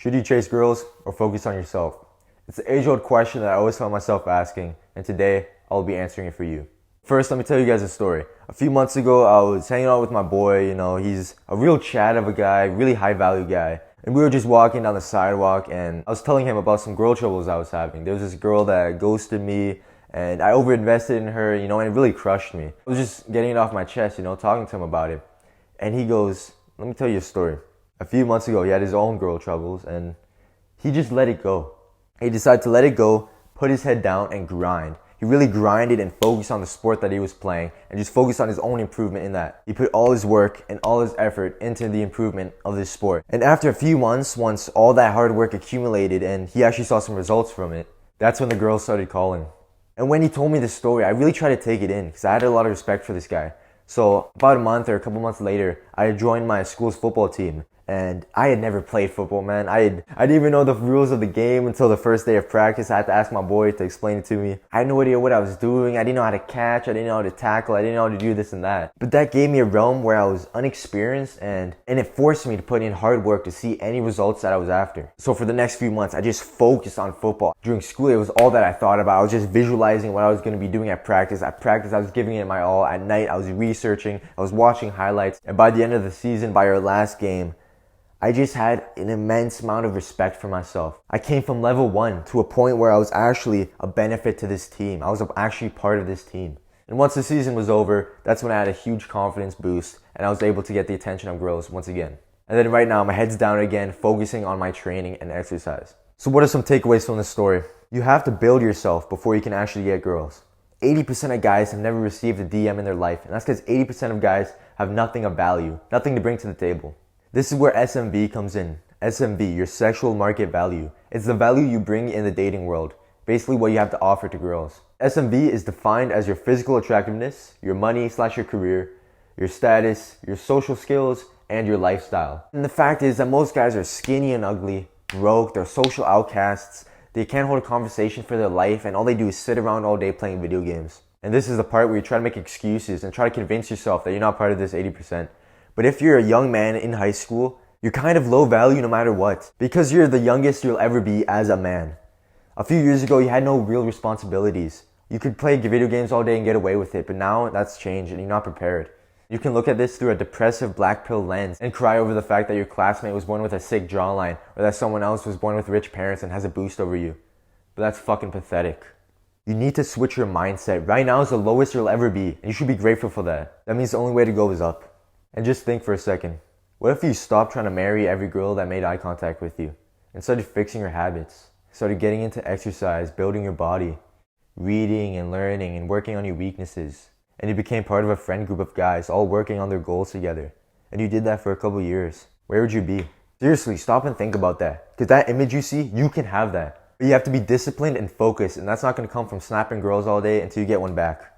Should you chase girls or focus on yourself? It's the age-old question that I always found myself asking, and today I'll be answering it for you. First, let me tell you guys a story. A few months ago, I was hanging out with my boy. He's a real Chad of a guy, really high-value guy. And we were just walking down the sidewalk, and I was telling him about some girl troubles I was having. There was this girl that ghosted me, and I overinvested in her, and it really crushed me. I was just getting it off my chest, talking to him about it. And he goes, let me tell you a story. A few months ago, he had his own girl troubles, and he just let it go. He decided to let it go, put his head down, and grind. He really grinded and focused on the sport that he was playing and just focused on his own improvement in that. He put all his work and all his effort into the improvement of this sport. And after a few months, once all that hard work accumulated and he actually saw some results from it, that's when the girls started calling. And when he told me this story, I really tried to take it in because I had a lot of respect for this guy. So about a month or a couple months later, I joined my school's football team. And I had never played football, man. I didn't even know the rules of the game until the first day of practice. I had to ask my boy to explain it to me. I had no idea what I was doing. I didn't know how to catch. I didn't know how to tackle. I didn't know how to do this and that. But that gave me a realm where I was unexperienced and it forced me to put in hard work to see any results that I was after. So for the next few months, I just focused on football. During school, it was all that I thought about. I was just visualizing what I was going to be doing at practice. At practice, I was giving it my all. At night, I was researching. I was watching highlights. And by the end of the season, by our last game, I just had an immense amount of respect for myself. I came from level 1 to a point where I was actually a benefit to this team. I was actually part of this team. And once the season was over, that's when I had a huge confidence boost and I was able to get the attention of girls once again. And then right now, my head's down again, focusing on my training and exercise. So what are some takeaways from this story? You have to build yourself before you can actually get girls. 80% of guys have never received a DM in their life, and that's because 80% of guys have nothing of value, nothing to bring to the table. This is where SMV comes in. SMV, your sexual market value. It's the value you bring in the dating world. Basically what you have to offer to girls. SMV is defined as your physical attractiveness, your money/your career, your status, your social skills, and your lifestyle. And the fact is that most guys are skinny and ugly, broke, they're social outcasts, they can't hold a conversation for their life, and all they do is sit around all day playing video games. And this is the part where you try to make excuses and try to convince yourself that you're not part of this 80%. But if you're a young man in high school, you're kind of low value no matter what, because you're the youngest you'll ever be as a man. A few years ago, you had no real responsibilities. You could play video games all day and get away with it, but now that's changed and you're not prepared. You can look at this through a depressive black pill lens and cry over the fact that your classmate was born with a sick jawline or that someone else was born with rich parents and has a boost over you. But that's fucking pathetic. You need to switch your mindset. Right now is the lowest you'll ever be, and you should be grateful for that. That means the only way to go is up. And just think for a second, what if you stopped trying to marry every girl that made eye contact with you and started fixing your habits, started getting into exercise, building your body, reading and learning and working on your weaknesses, and you became part of a friend group of guys all working on their goals together, and you did that for a couple years? Where would you be? Seriously, stop and think about that, because that image you see, you can have that. But you have to be disciplined and focused, and that's not going to come from snapping girls all day until you get one back.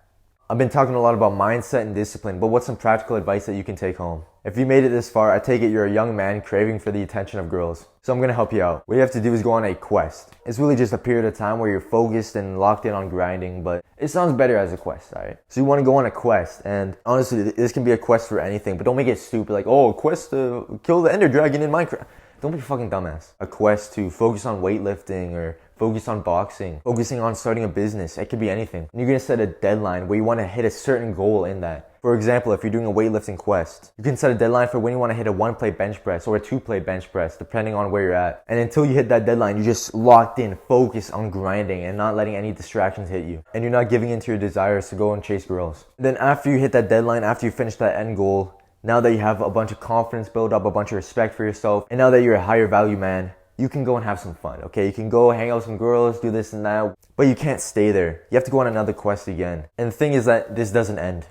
I've been talking a lot about mindset and discipline, but what's some practical advice that you can take home? If you made it this far, I take it you're a young man craving for the attention of girls. So I'm going to help you out. What you have to do is go on a quest. It's really just a period of time where you're focused and locked in on grinding, but it sounds better as a quest, alright? So you want to go on a quest, and honestly, this can be a quest for anything, but don't make it stupid like, oh, a quest to kill the Ender Dragon in Minecraft. Don't be a fucking dumbass. A quest to focus on weightlifting or focus on boxing, focusing on starting a business. It could be anything. And you're going to set a deadline where you want to hit a certain goal in that. For example, if you're doing a weightlifting quest, you can set a deadline for when you want to hit a 1-plate bench press or a 2-plate bench press, depending on where you're at. And until you hit that deadline, you're just locked in, focused on grinding and not letting any distractions hit you. And you're not giving in to your desires to go and chase girls. Then after you hit that deadline, after you finish that end goal, now that you have a bunch of confidence built up, a bunch of respect for yourself, and now that you're a higher value man, you can go and have some fun, okay? You can go hang out with some girls, do this and that, but you can't stay there. You have to go on another quest again. And the thing is that this doesn't end.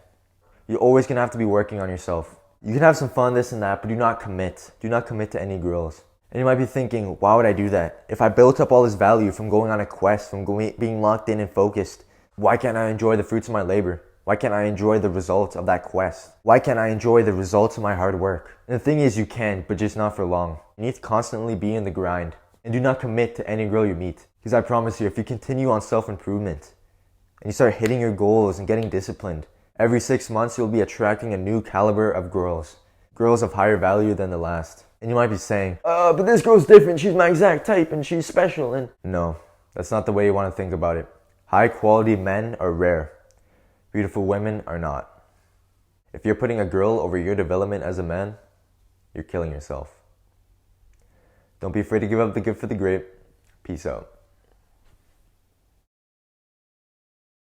You're always gonna have to be working on yourself. You can have some fun, this and that, but do not commit. Do not commit to any girls. And you might be thinking, why would I do that? If I built up all this value from going on a quest, from being locked in and focused, why can't I enjoy the fruits of my labor? Why can't I enjoy the results of that quest? Why can't I enjoy the results of my hard work? And the thing is, you can, but just not for long. You need to constantly be in the grind. And do not commit to any girl you meet. Because I promise you, if you continue on self-improvement, and you start hitting your goals and getting disciplined, every 6 months you'll be attracting a new caliber of girls. Girls of higher value than the last. And you might be saying, but this girl's different, she's my exact type and she's special. And no, that's not the way you want to think about it. High quality men are rare. Beautiful women are not. If you're putting a girl over your development as a man, you're killing yourself. Don't be afraid to give up the good for the great. Peace out.